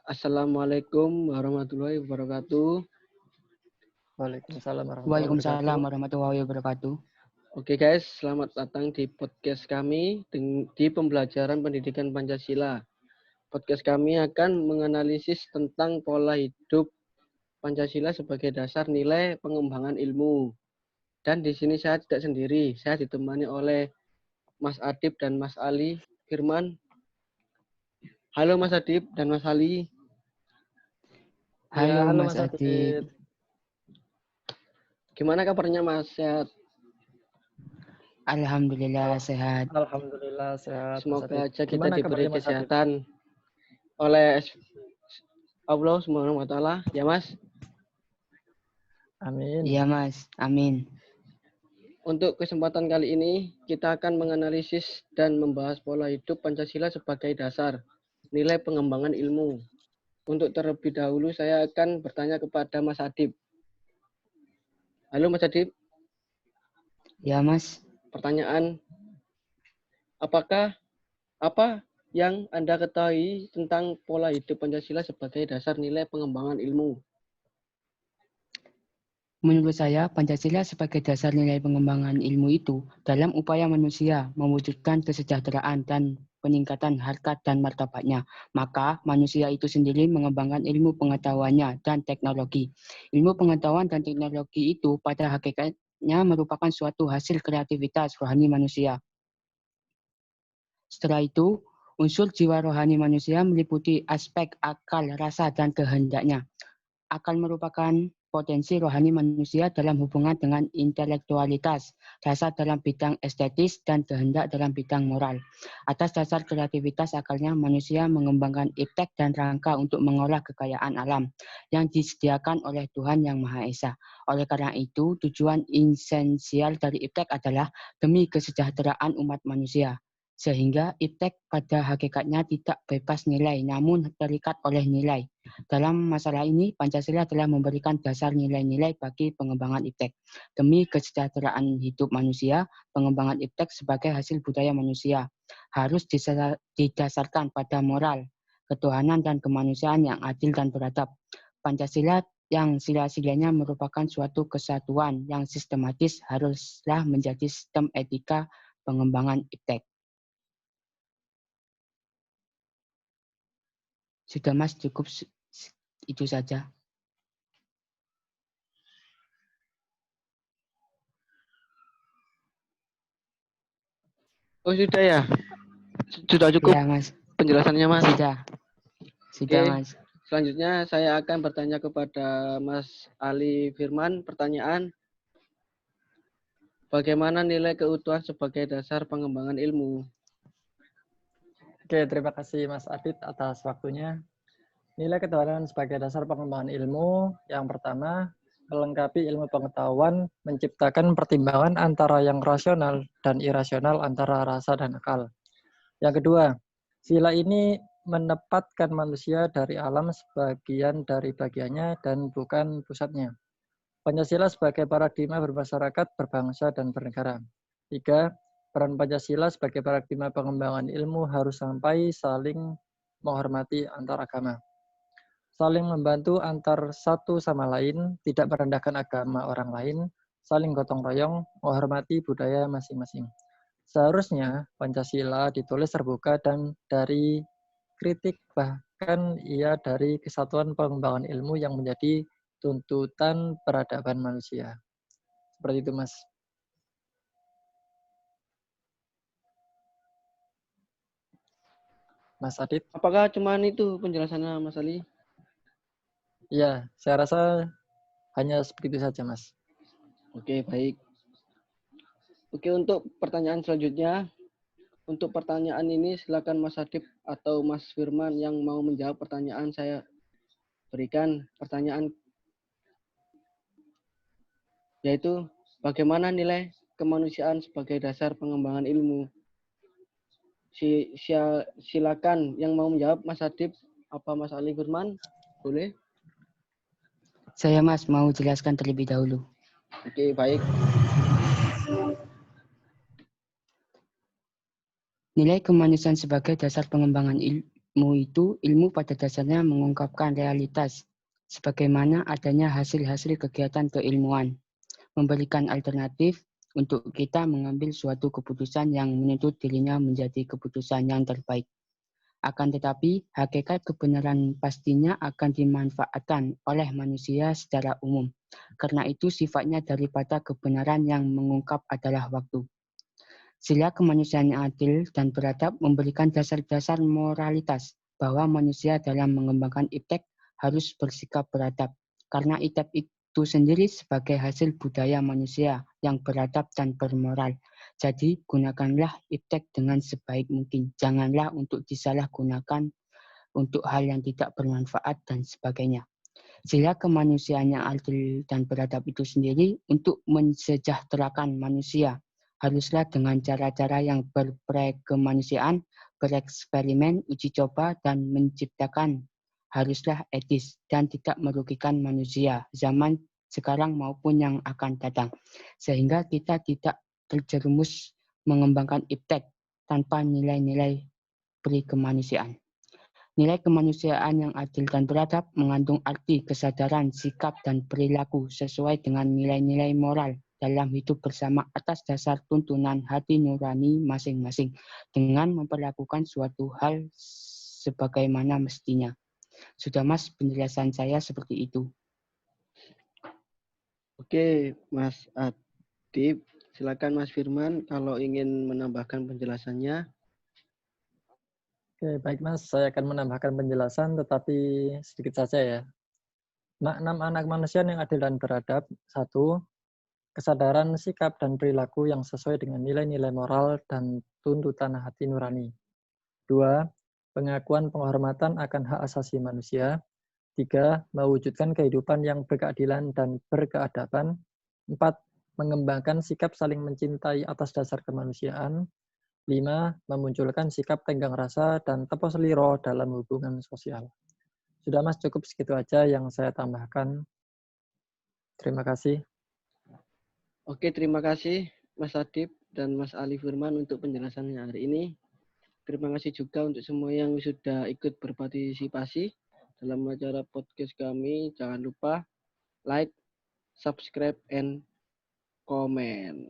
Assalamualaikum warahmatullahi wabarakatuh. Waalaikumsalam warahmatullahi Waalaikumsalam wabarakatuh. warahmatullahi wabarakatuh. Oke guys, selamat datang di podcast kami di pembelajaran pendidikan Pancasila. Podcast kami akan menganalisis tentang pola hidup Pancasila sebagai dasar nilai pengembangan ilmu. Dan di sini saya tidak sendiri, saya ditemani oleh Mas Adib dan Mas Ali Firman. Halo Mas Adib dan Mas Ali. Halo Halo Mas Adib. Adit. Gimana kabarnya Mas? Sehat? Alhamdulillah sehat. Alhamdulillah sehat Mas Semoga Adit. aja kita Gimana diberi kabarnya Mas Adit? kesehatan oleh Allah Subhanahu wa taala, ya Mas. Amin. Iya Mas, amin. Untuk kesempatan kali ini kita akan menganalisis dan membahas pola hidup Pancasila sebagai dasar nilai pengembangan ilmu. Untuk terlebih dahulu saya akan bertanya kepada Mas Adib. Halo Mas Adib. Ya Mas. Pertanyaan, apa yang Anda ketahui tentang pola hidup Pancasila sebagai dasar nilai pengembangan ilmu? Menurut saya, Pancasila sebagai dasar nilai pengembangan ilmu itu dalam upaya manusia mewujudkan kesejahteraan dan peningkatan harkat dan martabatnya. Maka manusia itu sendiri mengembangkan ilmu pengetahuannya dan teknologi. Ilmu pengetahuan dan teknologi itu pada hakikatnya merupakan suatu hasil kreativitas rohani manusia. Setelah itu, unsur jiwa rohani manusia meliputi aspek akal, rasa, dan kehendaknya. Akal merupakan potensi rohani manusia dalam hubungan dengan intelektualitas, rasa dalam bidang estetis, dan kehendak dalam bidang moral. Atas dasar kreativitas akalnya, manusia mengembangkan iptek dan rangka untuk mengolah kekayaan alam yang disediakan oleh Tuhan Yang Maha Esa. Oleh karena itu, tujuan esensial dari iptek adalah demi kesejahteraan umat manusia. Sehingga iptek pada hakikatnya tidak bebas nilai, namun terikat oleh nilai. Dalam masalah ini, Pancasila telah memberikan dasar nilai-nilai bagi pengembangan iptek. Demi kesejahteraan hidup manusia, pengembangan iptek sebagai hasil budaya manusia harus didasarkan pada moral, ketuhanan, dan kemanusiaan yang adil dan beradab. Pancasila yang sila-silanya merupakan suatu kesatuan yang sistematis haruslah menjadi sistem etika pengembangan iptek. Sudah Mas, cukup itu saja. Oh sudah ya? Sudah cukup Ya Mas. penjelasannya Mas? Sudah Oke. Mas. Selanjutnya saya akan bertanya kepada Mas Ali Firman. Pertanyaan, bagaimana nilai keutuhan sebagai dasar pengembangan ilmu? Oke, terima kasih Mas Adit atas waktunya. Nilai ketuhanan sebagai dasar pengembangan ilmu, yang pertama, melengkapi ilmu pengetahuan, menciptakan pertimbangan antara yang rasional dan irasional antara rasa dan akal. Yang kedua, sila ini menempatkan manusia dari alam sebagian dari bagiannya dan bukan pusatnya. Pancasila sebagai paradigma bermasyarakat, berbangsa, dan bernegara. 3. Peran Pancasila sebagai paradigma pengembangan ilmu harus sampai saling menghormati antar agama. Saling membantu antar satu sama lain, tidak merendahkan agama orang lain, saling gotong royong, menghormati budaya masing-masing. Seharusnya Pancasila ditulis terbuka dan dari kritik, bahkan ia dari kesatuan pengembangan ilmu yang menjadi tuntutan peradaban manusia. Seperti itu, Mas. Mas Adit? Apakah cuma itu penjelasannya Mas Ali? Ya, saya rasa hanya seperti itu saja, Mas. Oke, baik. Oke, untuk pertanyaan selanjutnya. Untuk pertanyaan ini silakan Mas Adib atau Mas Firman yang mau menjawab pertanyaan saya berikan. Pertanyaan yaitu bagaimana nilai kemanusiaan sebagai dasar pengembangan ilmu? Silakan yang mau menjawab Mas Adib apa Mas Ali Firman? Boleh? Saya Mas mau jelaskan terlebih dahulu. Oke, baik. Nilai kemanusiaan sebagai dasar pengembangan itu, ilmu pada dasarnya mengungkapkan realitas, sebagaimana adanya hasil-hasil kegiatan keilmuan, memberikan alternatif untuk kita mengambil suatu keputusan yang menuntut dirinya menjadi keputusan yang terbaik. Akan tetapi, hakikat kebenaran pastinya akan dimanfaatkan oleh manusia secara umum. Karena itu sifatnya daripada kebenaran yang mengungkap adalah waktu. Sila kemanusiaan yang adil dan beradab memberikan dasar-dasar moralitas bahwa manusia dalam mengembangkan iptek harus bersikap beradab. Karena iptek itu sendiri sebagai hasil budaya manusia yang beradab dan bermoral. Jadi gunakanlah iptek dengan sebaik mungkin. Janganlah untuk disalahgunakan untuk hal yang tidak bermanfaat dan sebagainya. Sila kemanusiaan yang adil dan beradab itu sendiri untuk mensejahterakan manusia haruslah dengan cara-cara yang berprekemanusiaan, bereksperimen, uji coba, dan menciptakan haruslah etis dan tidak merugikan manusia zaman sekarang maupun yang akan datang. Sehingga kita tidak terjerumus mengembangkan iptek tanpa nilai-nilai kemanusiaan. Nilai kemanusiaan yang adil dan beradab mengandung arti kesadaran, sikap, dan perilaku sesuai dengan nilai-nilai moral dalam hidup bersama atas dasar tuntunan hati nurani masing-masing dengan memperlakukan suatu hal sebagaimana mestinya. Sudah Mas, penjelasan saya seperti itu. Oke, Mas Adib. Silakan Mas Firman kalau ingin menambahkan penjelasannya. Oke, baik Mas, saya akan menambahkan penjelasan tetapi sedikit saja ya. 6 anak manusia yang adil dan beradab. 1. Kesadaran, sikap, dan perilaku yang sesuai dengan nilai-nilai moral dan tuntutan hati nurani. 2. Pengakuan penghormatan akan hak asasi manusia. 3. Mewujudkan kehidupan yang berkeadilan dan berkeadaban. 4. Mengembangkan sikap saling mencintai atas dasar kemanusiaan. 5. Memunculkan sikap tenggang rasa dan tepos liro dalam hubungan sosial. Sudah Mas, cukup segitu aja yang saya tambahkan. Terima kasih. Oke, terima kasih Mas Adib dan Mas Ali Firman untuk penjelasannya hari ini. Terima kasih juga untuk semua yang sudah ikut berpartisipasi dalam acara podcast kami. Jangan lupa like, subscribe, and comment.